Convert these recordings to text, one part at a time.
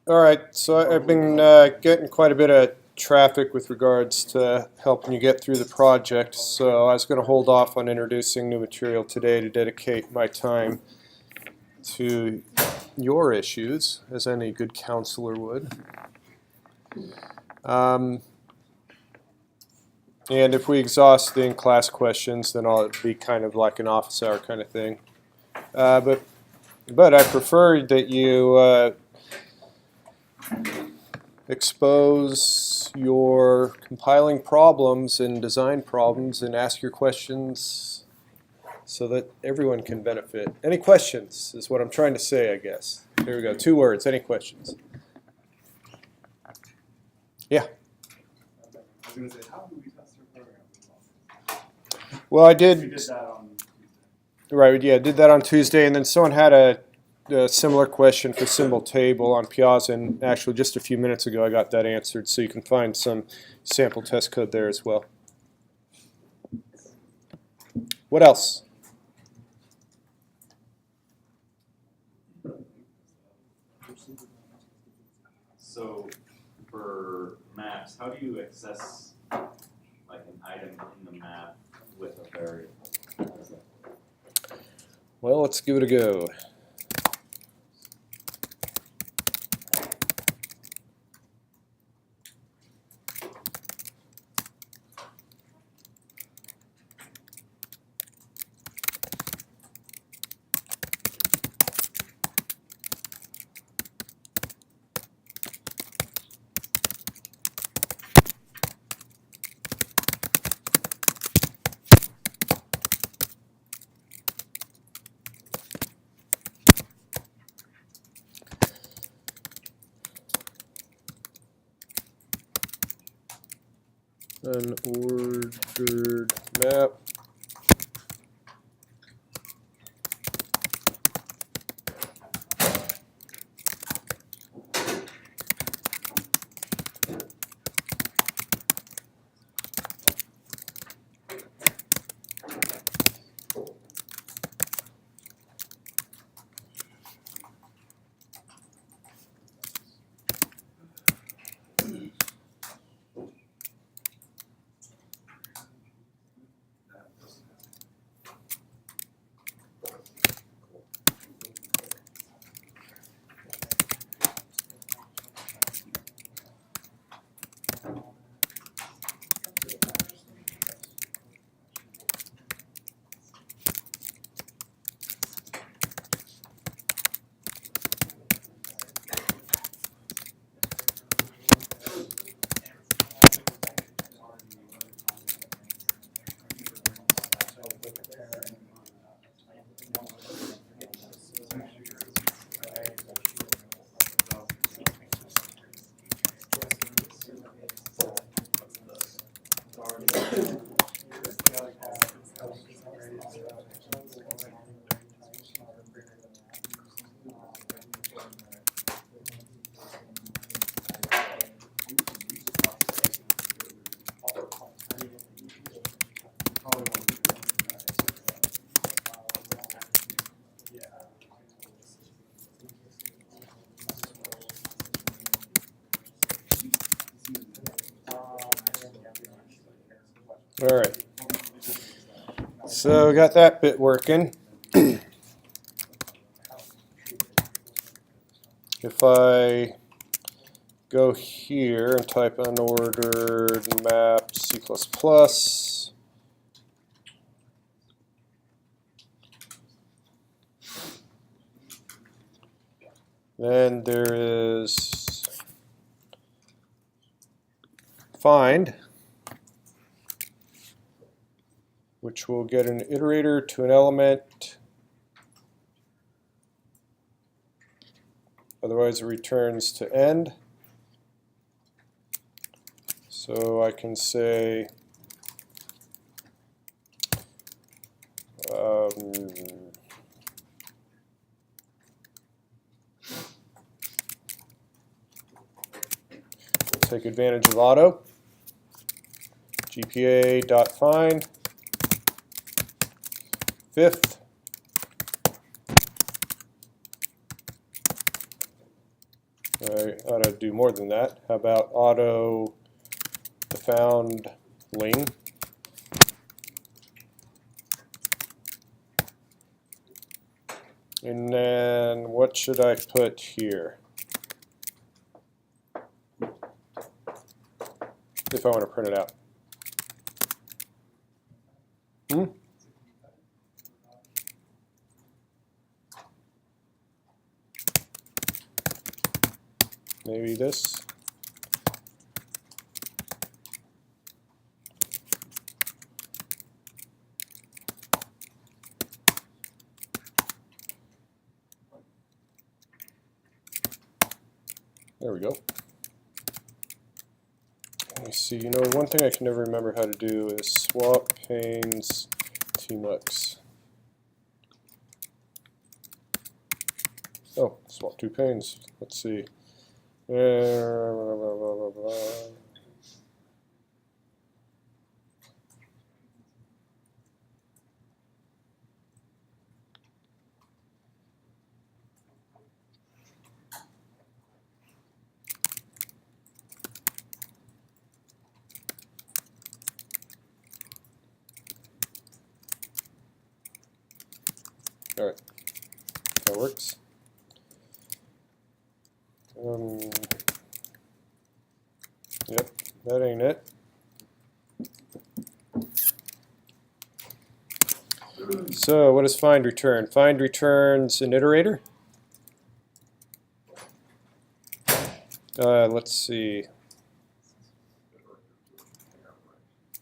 All right, so I've been getting quite a bit of traffic with regards to helping you get through the project, so I was going to hold off on introducing new material today to dedicate my time to your issues, as any good counselor would. And if we exhaust the in-class questions, then it'll be kind of like an office hour kind of thing. But I prefer that you expose your compiling problems and design problems and ask your questions so that everyone can benefit. Any questions is what I'm trying to say, I guess. Here we go. 2 words. Any questions? Yeah. I was going to say, how do we test our program? Well, I did. We did that on Tuesday. Right. Yeah, did that on Tuesday, and then someone had a similar question for symbol table on Piazza, and actually just a few minutes ago I got that answered, so you can find some sample test code there as well. What else? So for maps, how do you access like an item in the map with a variable? Well, let's give it a go. An ordered map. All right. So we got that bit working. If I go here and type unordered map C++, then there is find, which will get an iterator to an element. Otherwise, it returns to end. So I can say take advantage of auto. GPA.find. Fifth, I ought to do more than that. How about auto the found ling? And then what should I put here? If I want to print it out. Maybe this. There we go. Let me see. You know, one thing I can never remember how to do is swap panes tmux. Oh, swap two panes. Let's see. All right, that works. Yep, that ain't it. So what does find return? Find returns an iterator. Let's see.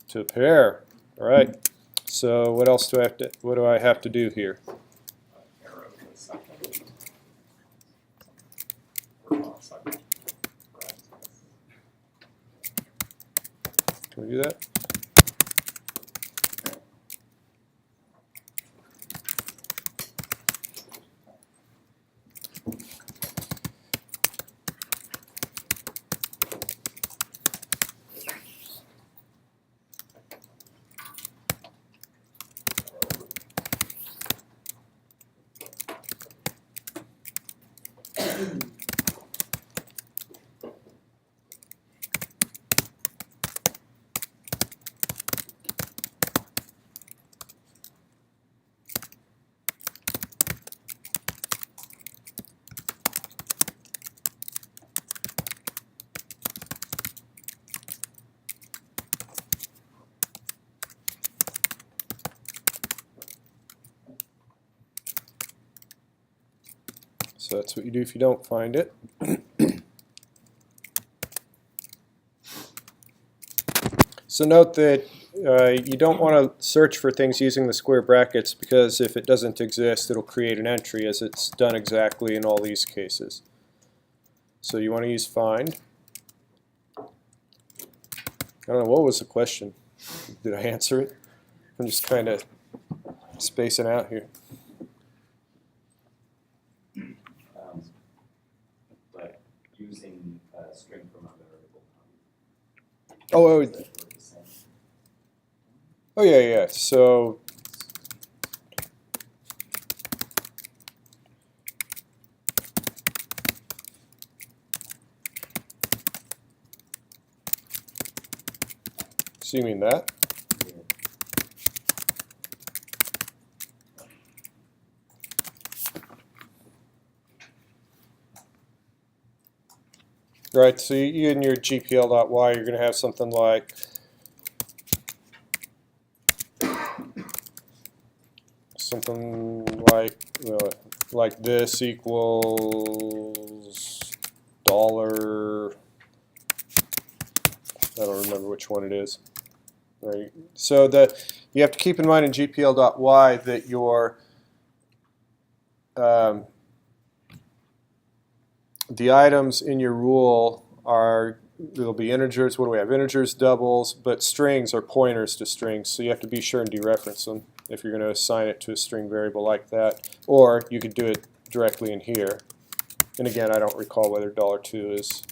To a pair. All right. So what else do I have to? What do I have to do here? Can we do that? So that's what you do if you don't find it. So note that you don't want to search for things using the square brackets, because if it doesn't exist, it'll create an entry, as it's done exactly in all these cases. So you want to use find. I don't know, what was the question? Did I answer it? I'm just kind of spacing out here. But using a string from a variable. Oh yeah, yeah. So you mean that? Right, so you in your GPL.y, you're going to have something like like this equals dollar. I don't remember which one it is. Right. So you have to keep in mind in GPL.y that your the items in your rule there'll be integers. What do we have? Integers, doubles, but strings are pointers to strings, so you have to be sure and dereference them if you're going to assign it to a string variable like that. Or you could do it directly in here. And again, I don't recall whether $2 is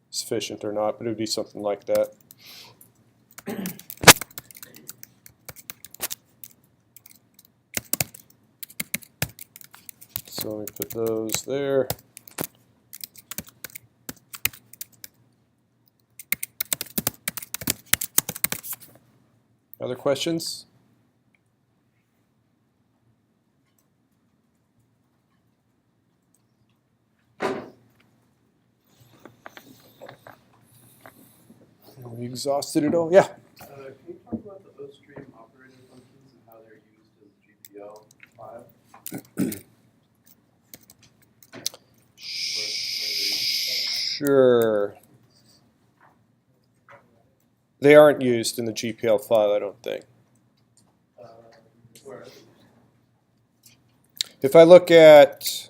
sufficient or not, but it would be something like that. So let me put those there. Other questions? We exhausted it all? Yeah. Can you talk about the host stream operator functions and how they're used as GPL file? Sure. They aren't used in the GPL file, I don't think. Where? If I look at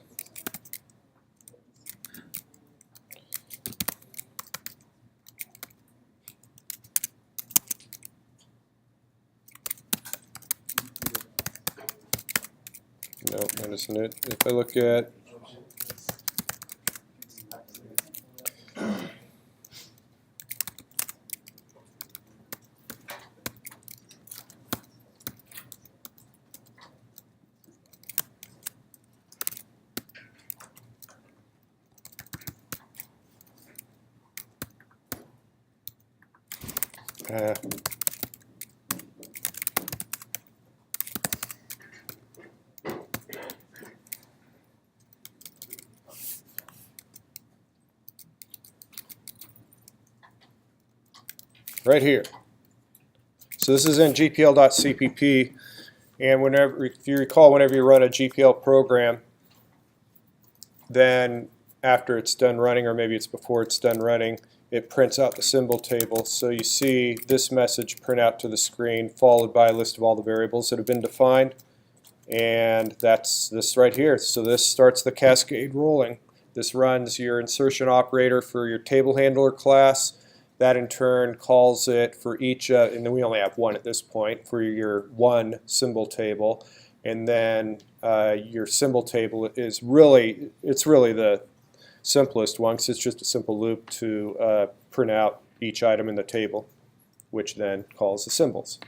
no, that isn't it. If I look at right here. So this is in gpl.cpp, and whenever, if you recall, whenever you run a GPL program, then after it's done running, or maybe it's before it's done running, it prints out the symbol table. So you see this message print out to the screen, followed by a list of all the variables that have been defined, and that's this right here. So this starts the cascade rolling. This runs your insertion operator for your table handler class. That in turn calls it for each, and then we only have one at this point, for your one symbol table. And then your symbol table is really, it's really the simplest one, because it's just a simple loop to print out each item in the table, which then calls the symbols.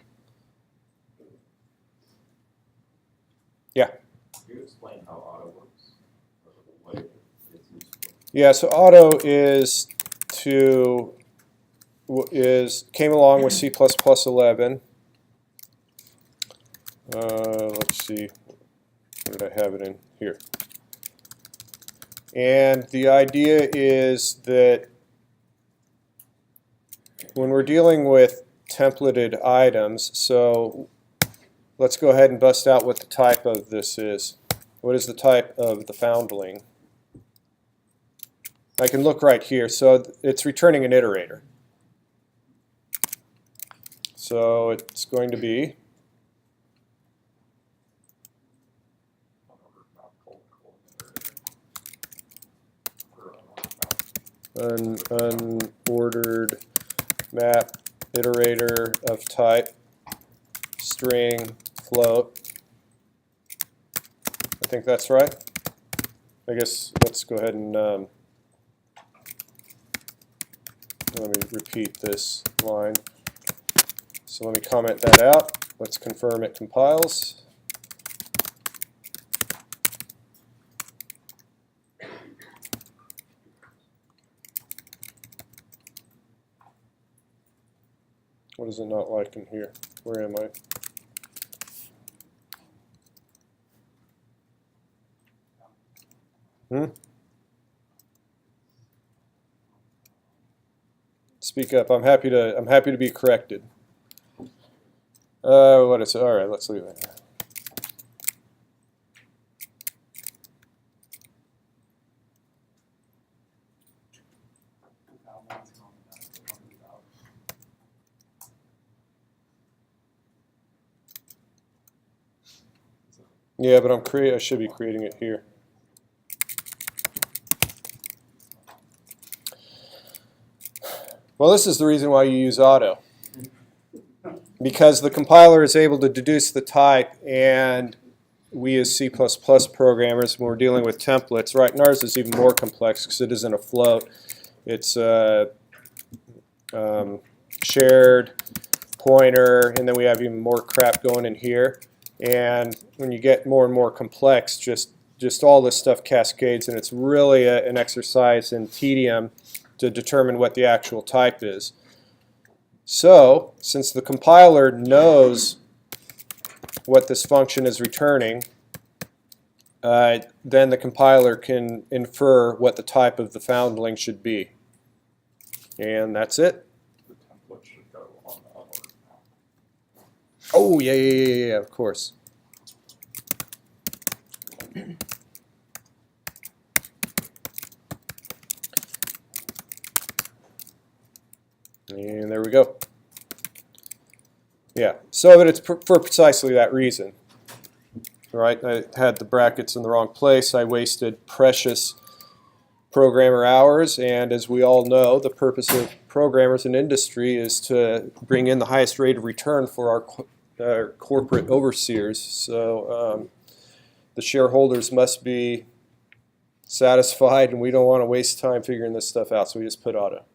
Yeah? Can you explain how auto works? Or what it's used for? Yeah, so auto is came along with C++ 11. Let's see, where did I have it in? Here. And the idea is that when we're dealing with templated items, so let's go ahead and bust out what the type of this is. What is the type of the foundling? I can look right here. So it's returning an iterator. So it's going to be an unordered map iterator of type string float. I think that's right. I guess let's go ahead and let me repeat this line. So let me comment that out. Let's confirm it compiles. What is it not like in here? Where am I? Speak up. I'm happy to be corrected. What is it? All right, let's leave it. Yeah, but I should be creating it here. Well, this is the reason why you use auto. Because the compiler is able to deduce the type, and we as C++ programmers, when we're dealing with templates, right, and ours is even more complex because it isn't a float. It's a shared pointer, and then we have even more crap going in here. And when you get more and more complex, just all this stuff cascades, and it's really an exercise in tedium to determine what the actual type is. So, since the compiler knows what this function is returning, then the compiler can infer what the type of the foundling should be. And that's it. The template should go on the other now. Oh, yeah, of course. And there we go. Yeah, so that it's for precisely that reason. Right, I had the brackets in the wrong place. I wasted precious programmer hours, and as we all know, the purpose of programmers in industry is to bring in the highest rate of return for our corporate overseers. So the shareholders must be satisfied, and we don't want to waste time figuring this stuff out, so we just put auto.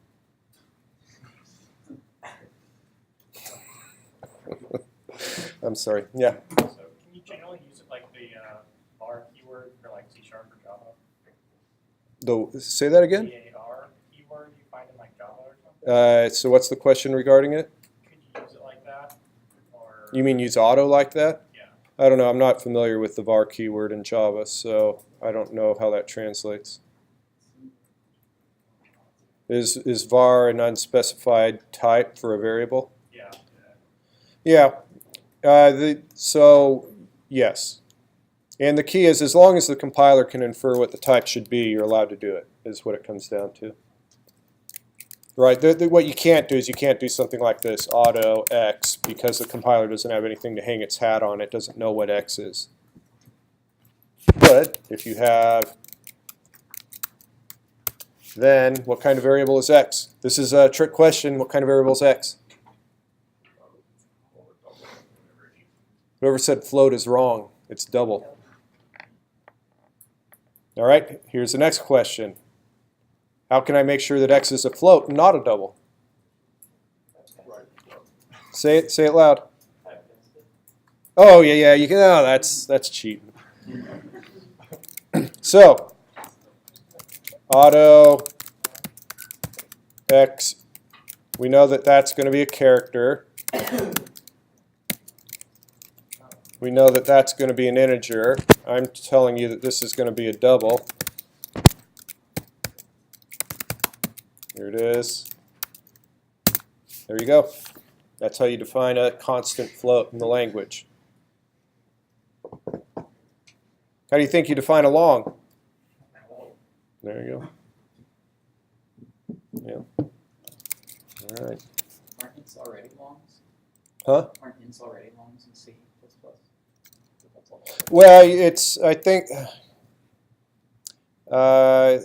I'm sorry. Yeah. So can you generally use it like the var keyword for like C# or Java? Say that again? var keyword you find in like Java or something? So what's the question regarding it? Could you use it like that? Or You mean use auto like that? yeah. I don't know. I'm not familiar with the var keyword in Java, so I don't know how that translates. Is var an unspecified type for a variable? Yeah. Yeah. So, yes. And the key is, as long as the compiler can infer what the type should be, you're allowed to do it, is what it comes down to. Right? What you can't do is you can't do something like this, auto x, because the compiler doesn't have anything to hang its hat on. It doesn't know what x is. But if you have, then what kind of variable is x? This is a trick question. What kind of variable is x? Whoever said float is wrong. It's double. All right, here's the next question. How can I make sure that x is a float and not a double? Say it loud. Oh, yeah, you can. Oh, that's cheating. So, auto x, we know that that's going to be a character. We know that that's going to be an integer. I'm telling you that this is going to be a double. Here it is. There you go. That's how you define a constant float in the language. How do you think you define a long? There you go. Yeah. All right. Aren't ints already longs? Huh? Aren't ints already longs in C++? Well, it's, I think, I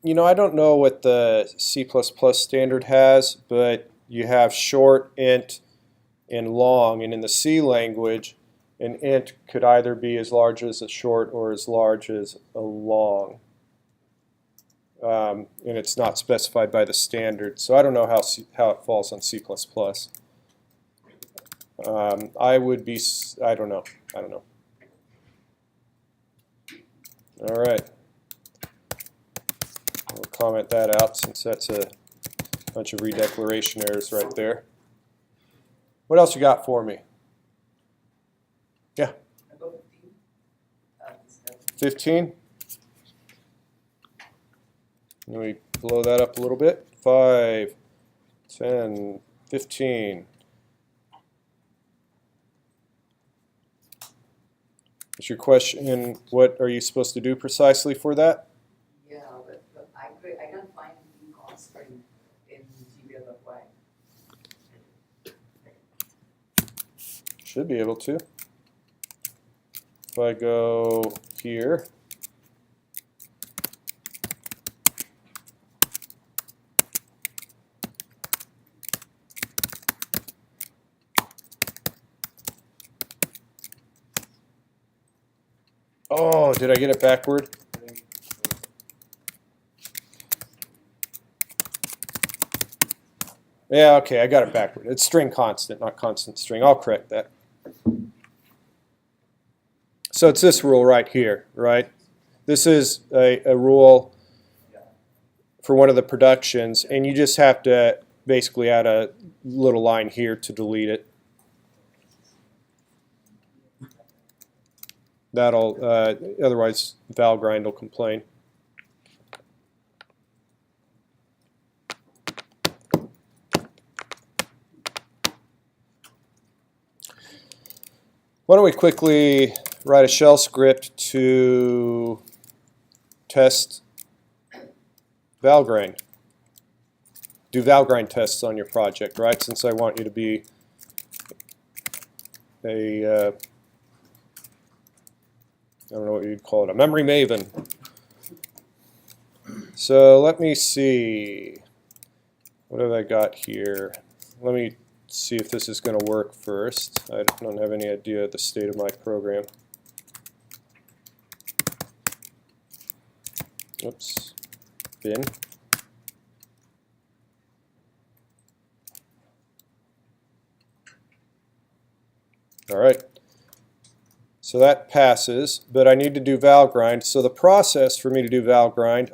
don't know what the C++ standard has, but you have short, int, and long. And in the C language, an int could either be as large as a short or as large as a long. And it's not specified by the standard. So I don't know how it falls on C++. I would be, I don't know. All right. We'll comment that out since that's a bunch of redeclaration errors right there. What else you got for me? Yeah. 15? Let me blow that up a little bit. 5, 10, 15. Is your question, what are you supposed to do precisely for that? Yeah, but I can't find the constant in GBL.y. Should be able to. If I go here, oh, did I get it backward? Yeah, okay, I got it backward. It's string constant, not constant string. I'll correct that. So it's this rule right here, right? This is a rule for one of the productions, and you just have to basically add a little line here to delete it. That'll, otherwise Valgrind will complain. Why don't we quickly write a shell script to test Valgrind. Do Valgrind tests on your project, right? Since I want you to be a, I don't know what you'd call it, a memory maven. So let me see. What have I got here? Let me see if this is going to work first. I don't have any idea of the state of my program. Oops. Bin. All right. So that passes, but I need to do Valgrind. So the process for me to do Valgrind,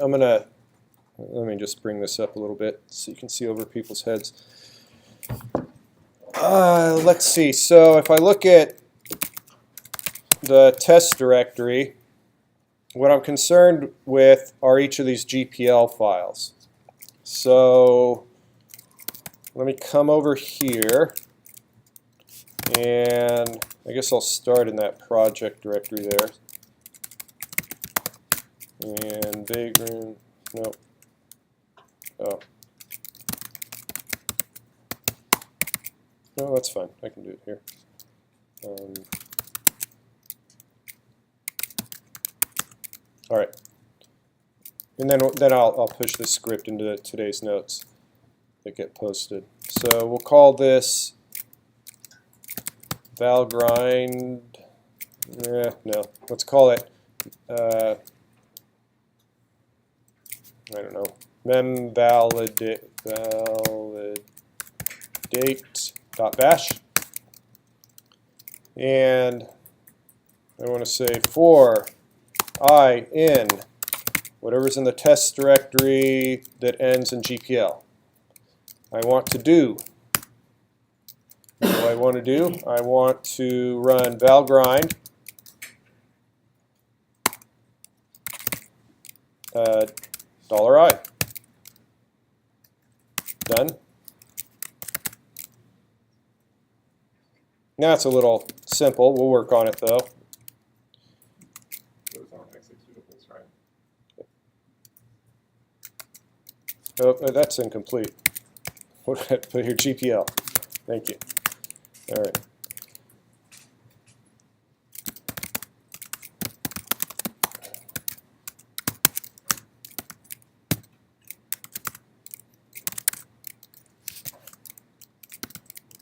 let me just bring this up a little bit so you can see over people's heads. Let's see. So if I look at the test directory, what I'm concerned with are each of these GPL files. So let me come over here, and I guess I'll start in that project directory there. And vagrant, no. Oh. No, that's fine. I can do it here. All right. And then I'll push this script into today's notes that get posted. So we'll call this Valgrind. No. Let's call it I don't know. Validate.bash. And I want to say for I in whatever's in the test directory that ends in GPL. I want to do. What do I want to do? I want to run valgrind $i. Done. Now it's a little simple. We'll work on it though. Those aren't executables, right? Oh, that's incomplete. What did I put here? GPL. Thank you. All right.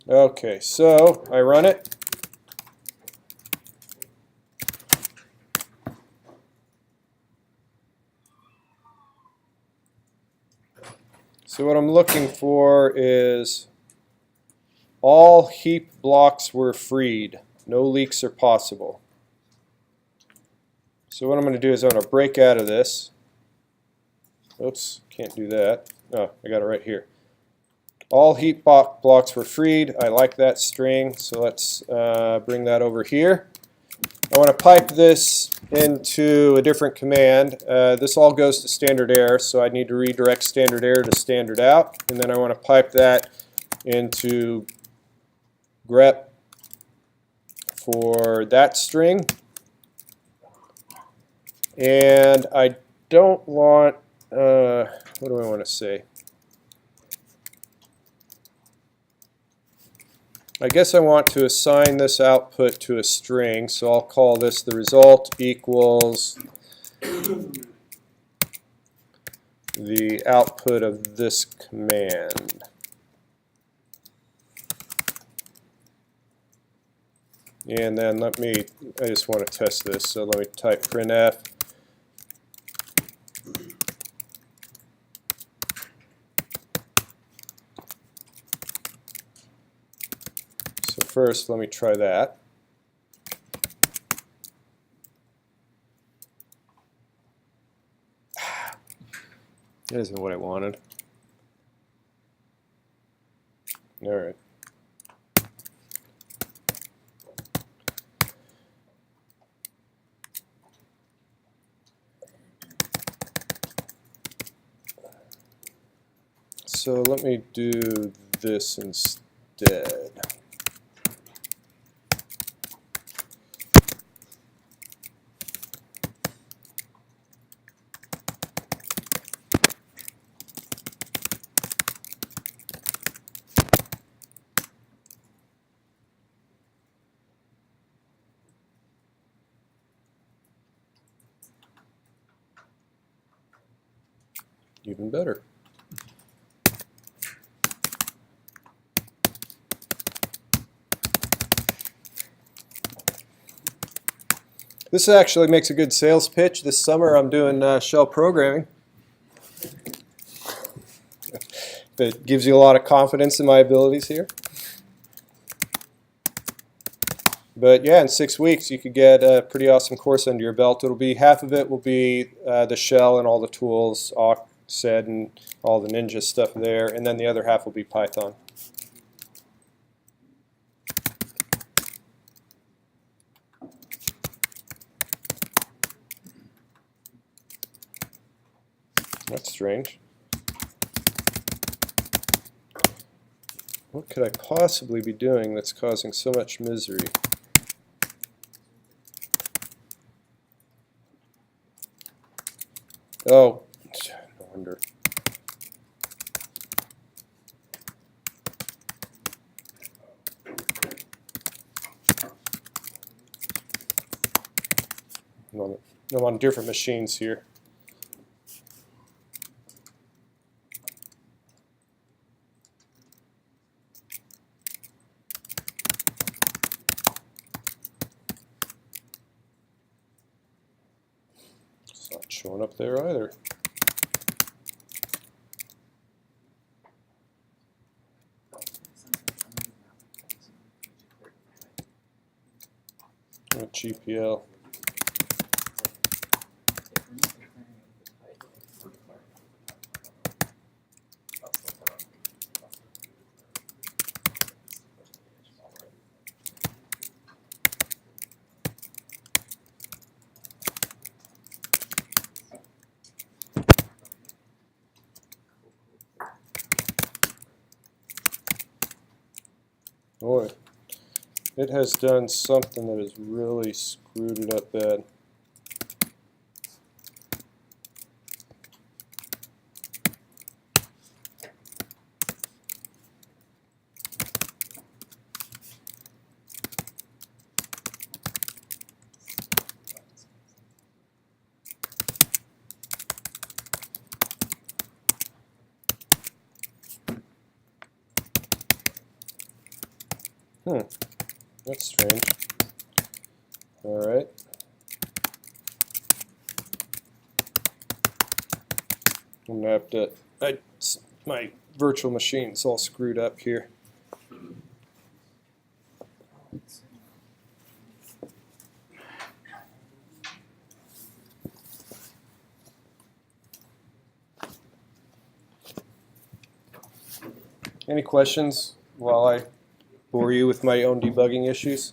Okay, so I run it. So what I'm looking for is all heap blocks were freed. No leaks are possible. So what I'm going to do is I'm going to break out of this. Oops, can't do that. Oh, I got it right here. All heap blocks were freed. I like that string, so let's bring that over here. I want to pipe this into a different command. This all goes to standard error, so I need to redirect standard error to standard out, and then I want to pipe that into grep for that string. And I don't want, what do I want to say? I guess I want to assign this output to a string, so I'll call this the result equals the output of this command. And then I just want to test this, so let me type printf. So first, let me try that. That isn't what I wanted. All right. So let me do this instead. Even better. This actually makes a good sales pitch. This summer I'm doing shell programming. It gives you a lot of confidence in my abilities here. But yeah, in 6 weeks you could get a pretty awesome course under your belt. It'll be half of it will be the shell and all the tools, awk, sed, and all the ninja stuff there, and then the other half will be Python. That's strange. What could I possibly be doing that's causing so much misery? Oh, no wonder. I'm on different machines here. It's not showing up there either. What GPL? Boy, it has done something that has really screwed it up bad. That's strange. All right. I'm gonna have to. My virtual machine's all screwed up here. Any questions while I bore you with my own debugging issues?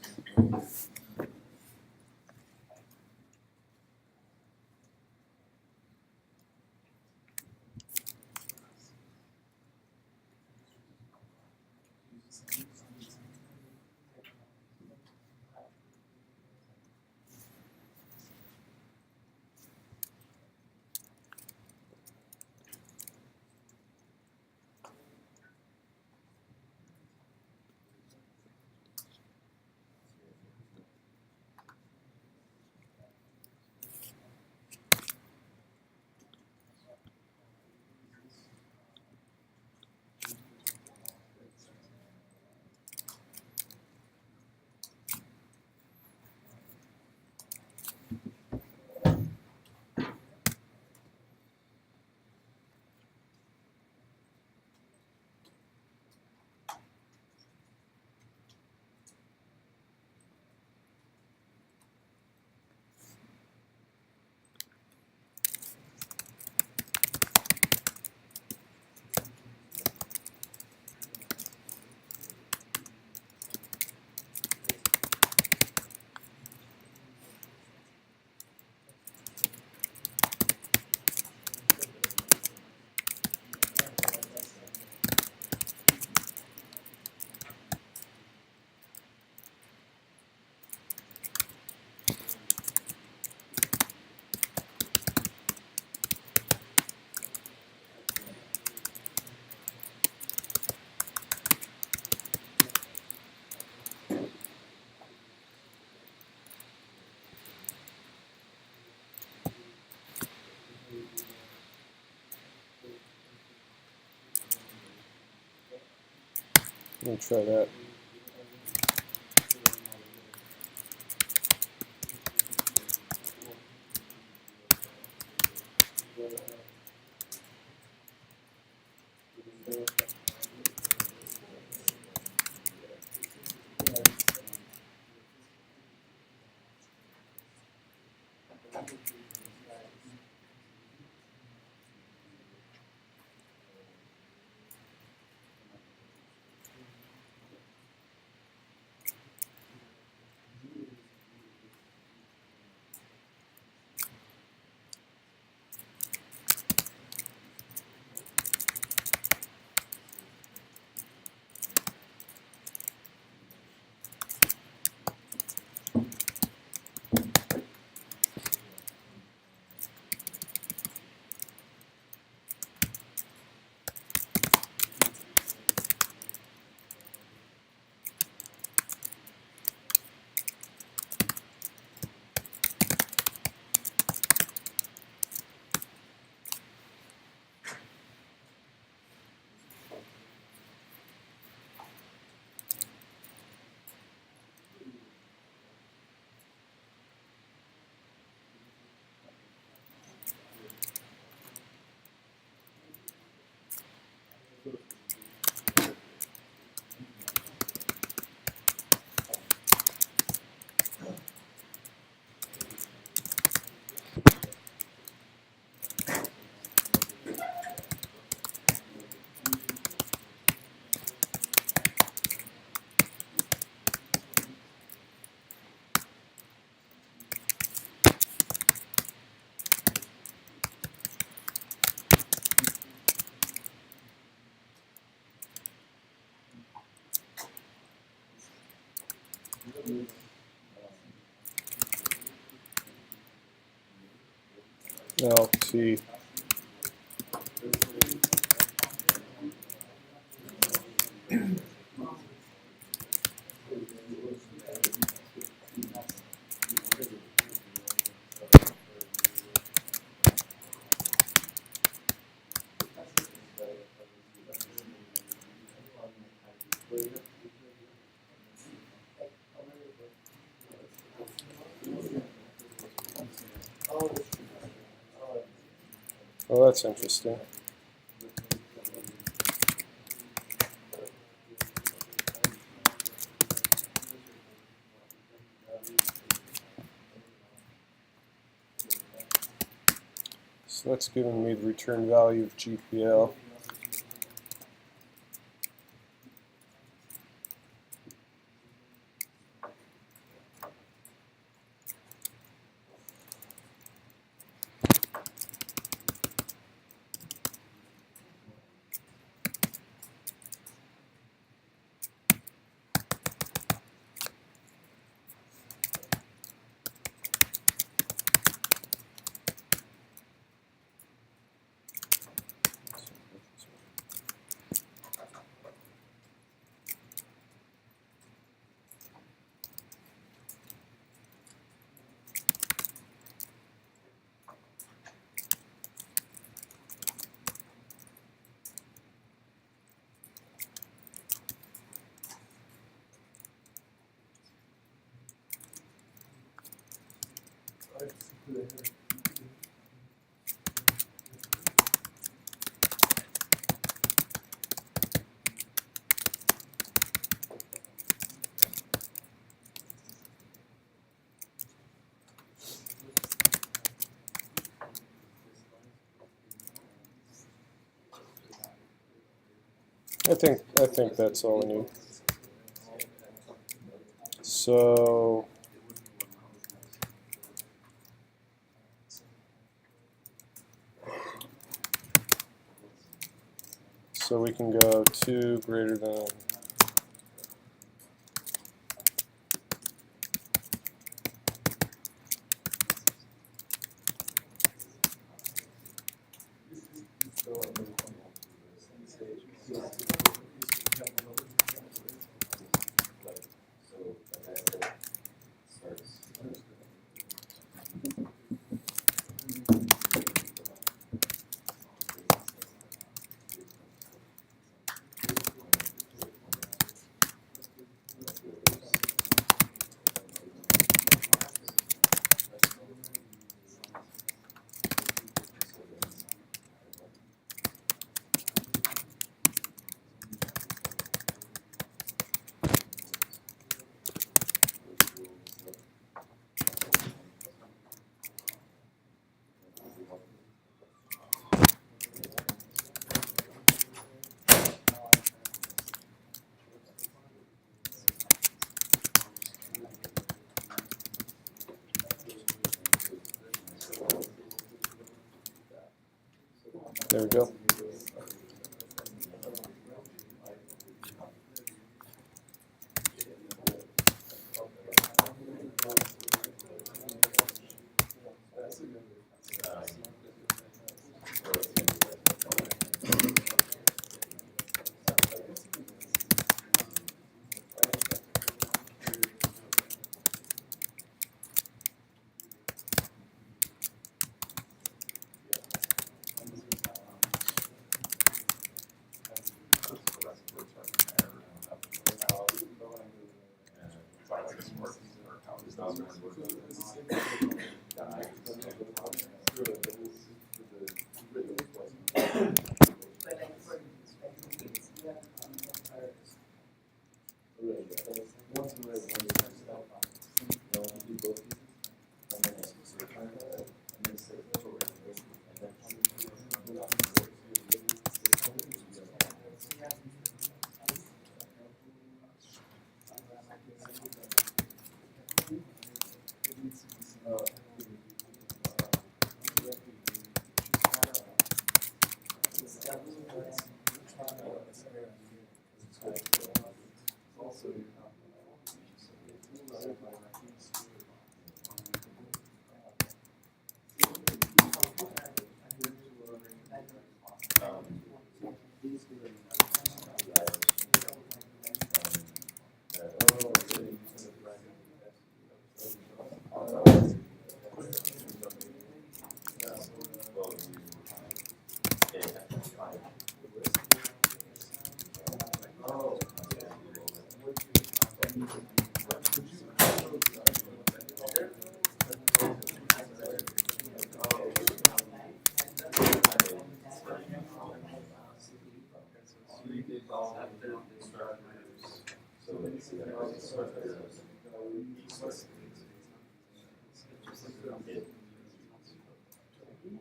Let me try that. LT. Oh, that's interesting. So that's giving me the return value of GPL. I think that's all I need. So we can go 2 greater than. There we go. But like for kids, you have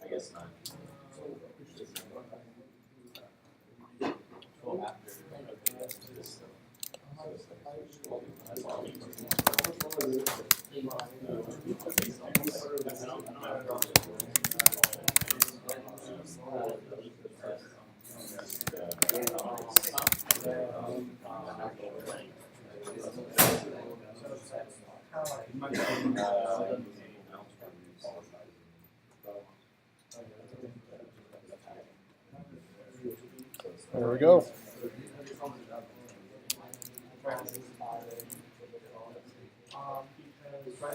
I guess not. There we go. Because